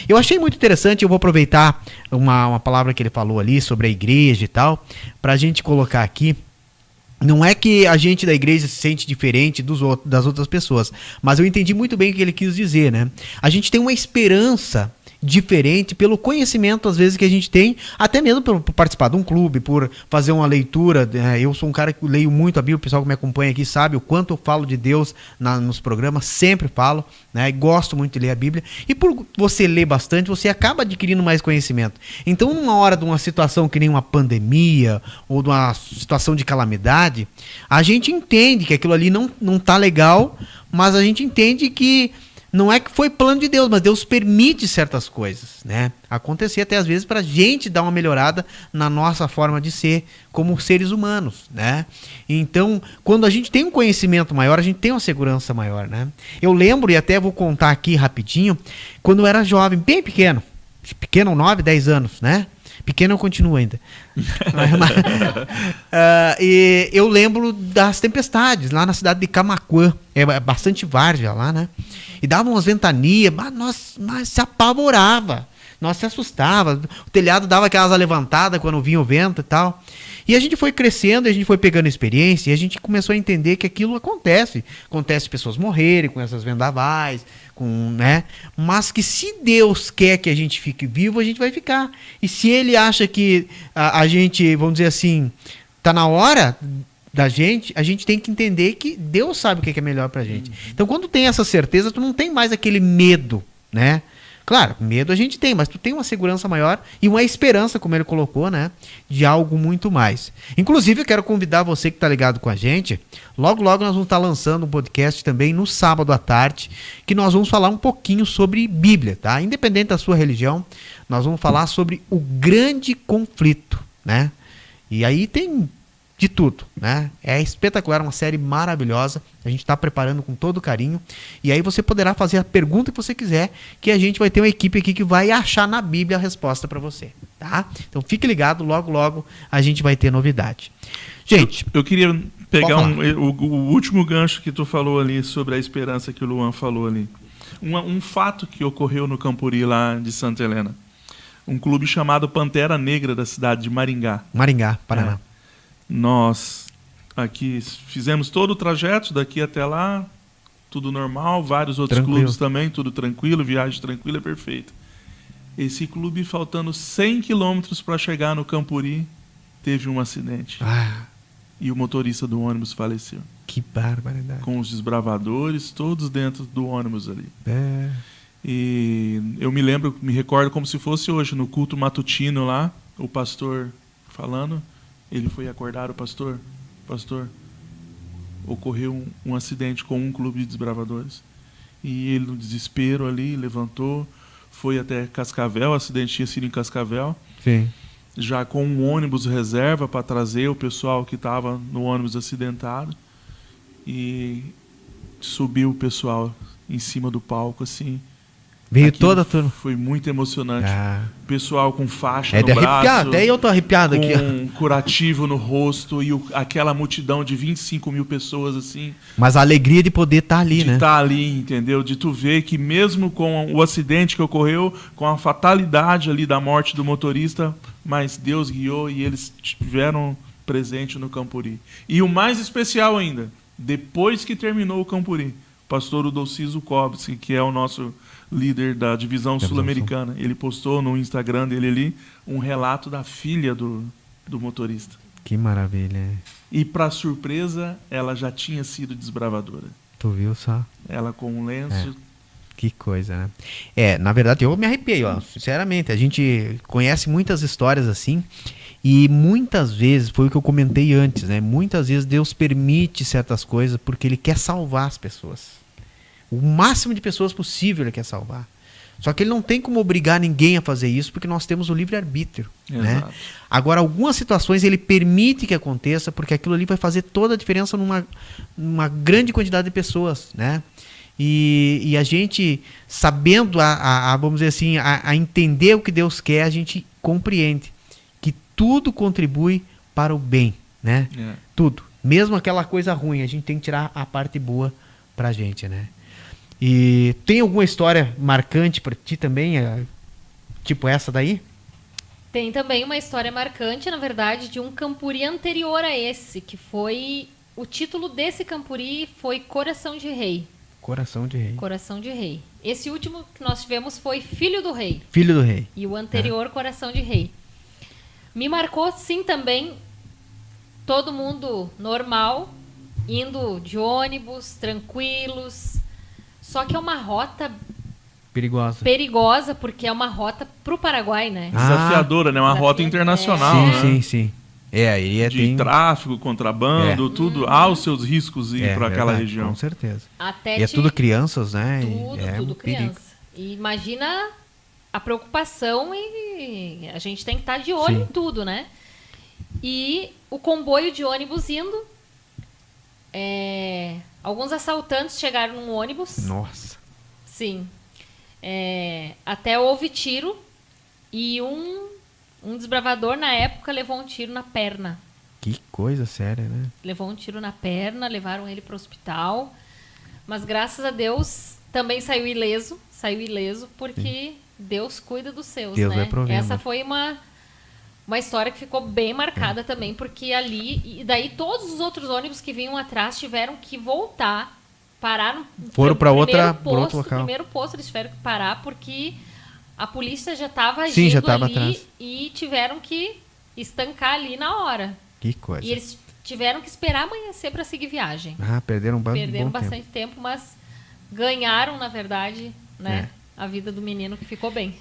Eu achei muito interessante, eu vou aproveitar uma palavra que ele falou ali sobre a igreja e tal, pra gente colocar aqui. Não é que a gente da igreja se sente diferente das outras pessoas, mas eu entendi muito bem o que ele quis dizer, né? A gente tem uma esperança diferente pelo conhecimento, às vezes, que a gente tem, até mesmo por participar de um clube, por fazer uma leitura. Eu sou um cara que leio muito a Bíblia, o pessoal que me acompanha aqui sabe o quanto eu falo de Deus nos programas, sempre falo, né? E gosto muito de ler a Bíblia. E por você ler bastante, você acaba adquirindo mais conhecimento. Então, numa hora de uma situação que nem uma pandemia, ou de uma situação de calamidade, a gente entende que aquilo ali não tá legal, mas a gente entende que não é que foi plano de Deus, mas Deus permite certas coisas, né? Acontecer até às vezes para a gente dar uma melhorada na nossa forma de ser como seres humanos, né? Então, quando a gente tem um conhecimento maior, a gente tem uma segurança maior, né? Eu lembro, e até vou contar aqui rapidinho, quando eu era jovem, bem pequeno, 9, 10 anos, né? Pequeno eu continuo ainda. E eu lembro das tempestades lá na cidade de Camaquã. É bastante várzea lá, né? E dava umas ventanias, mas se apavorava. Nós se assustava. O telhado dava aquelas levantadas quando vinha o vento e tal. E a gente foi crescendo, a gente foi pegando experiência e a gente começou a entender que aquilo acontece. Acontece pessoas morrerem com essas vendavais, né? Mas que se Deus quer que a gente fique vivo, a gente vai ficar. E se Ele acha que a gente, vamos dizer assim, tá na hora da gente, a gente tem que entender que Deus sabe o que é melhor pra gente. Então, quando tem essa certeza, tu não tem mais aquele medo, né? Claro, medo a gente tem, mas tu tem uma segurança maior e uma esperança, como ele colocou, né? De algo muito mais. Inclusive, eu quero convidar você que está ligado com a gente. Logo, logo nós vamos estar lançando um podcast também no sábado à tarde, que nós vamos falar um pouquinho sobre Bíblia, tá? Independente da sua religião, nós vamos falar sobre o grande conflito, né? E aí tem de tudo, né? É espetacular, uma série maravilhosa. A gente está preparando com todo carinho. E aí você poderá fazer a pergunta que você quiser, que a gente vai ter uma equipe aqui que vai achar na Bíblia a resposta para você, tá? Então fique ligado, logo, logo a gente vai ter novidade. Gente, eu queria pegar o último gancho que tu falou ali sobre a esperança que o Luan falou ali. Um fato que ocorreu no Campuri lá de Santa Helena. Um clube chamado Pantera Negra da cidade de Maringá. Maringá, Paraná. Nós aqui fizemos todo o trajeto daqui até lá, tudo normal, vários outros clubes também, tudo tranquilo, viagem tranquila, perfeita. Esse clube, faltando 100 quilômetros para chegar no Campuri, teve um acidente. E o motorista do ônibus faleceu. Que barbaridade. Com os desbravadores, todos dentro do ônibus ali. E eu me recordo como se fosse hoje, no culto matutino lá, o pastor falando. Ele foi acordar o pastor. Pastor, ocorreu um acidente com um clube de desbravadores. E ele, no desespero ali, levantou, foi até Cascavel. O acidente tinha sido em Cascavel. Sim. Já com um ônibus reserva para trazer o pessoal que estava no ônibus acidentado. E subiu o pessoal em cima do palco, assim. Veio toda a turma. Foi muito emocionante. Pessoal com faixa no de braço. Até eu tô arrepiado aqui. Com curativo no rosto e aquela multidão de 25 mil pessoas, assim. Mas a alegria de poder estar ali, né? De estar ali, entendeu? De tu ver que mesmo com o acidente que ocorreu, com a fatalidade ali da morte do motorista, mas Deus guiou e eles estiveram presentes no Campuri. E o mais especial ainda, depois que terminou o Campuri, o pastor Udolciso Kobski, que é o nosso líder da divisão sul-americana, ele postou no Instagram dele ali um relato da filha do motorista. Que maravilha. E para surpresa, ela já tinha sido desbravadora. Tu viu só? Ela com um lenço. Que coisa, né? Na verdade, eu me arrepiei, sinceramente. A gente conhece muitas histórias assim. E muitas vezes, foi o que eu comentei antes, né? Muitas vezes Deus permite certas coisas porque Ele quer salvar as pessoas. O máximo de pessoas possível Ele quer salvar. Só que Ele não tem como obrigar ninguém a fazer isso, porque nós temos o livre-arbítrio. Né? Agora, algumas situações Ele permite que aconteça, porque aquilo ali vai fazer toda a diferença numa grande quantidade de pessoas. Né? E a gente, sabendo, vamos dizer assim, a entender o que Deus quer, a gente compreende que tudo contribui para o bem. Né? Tudo. Mesmo aquela coisa ruim, a gente tem que tirar a parte boa pra gente, né? E tem alguma história marcante para ti também? Tipo essa daí? Tem também uma história marcante, na verdade, de um Campuri anterior a esse, que foi... O título desse Campuri foi Coração de Rei. Coração de Rei. Coração de Rei. Esse último que nós tivemos foi Filho do Rei. Filho do Rei. E o anterior, Coração de Rei. Me marcou, sim, também, todo mundo normal, indo de ônibus, tranquilos. Só que é uma rota Perigosa. perigosa, porque é uma rota pro Paraguai, né? Desafiadora, né? Uma rota internacional, Sim, né? sim, sim. Aí De tem... tráfico, contrabando, tudo. Há os seus riscos ir para aquela verdade, região. Com certeza. Até E é te- tudo crianças, né? Tudo, é tudo um perigo. criança. E imagina a preocupação e a gente tem que estar de olho Sim. em tudo, né? E o comboio de ônibus indo. Alguns assaltantes chegaram num ônibus. Nossa. Sim. Até houve tiro e um desbravador na época levou um tiro na perna. Que coisa séria, né? Levou um tiro na perna, levaram ele para o hospital. Mas graças a Deus também saiu ileso porque Deus cuida dos seus, Deus né? vai provendo. Essa foi uma história que ficou bem marcada também, porque ali... E daí todos os outros ônibus que vinham atrás tiveram que voltar, parar no Foram pra primeiro por outro posto, local. primeiro posto eles tiveram que parar porque a polícia já estava agindo Sim, já tava ali atrás. e tiveram que estancar ali na hora. Que coisa. E eles tiveram que esperar amanhecer para seguir viagem. Perderam um Perderam bom bastante tempo, mas ganharam, na verdade, né, É. a vida do menino que ficou bem.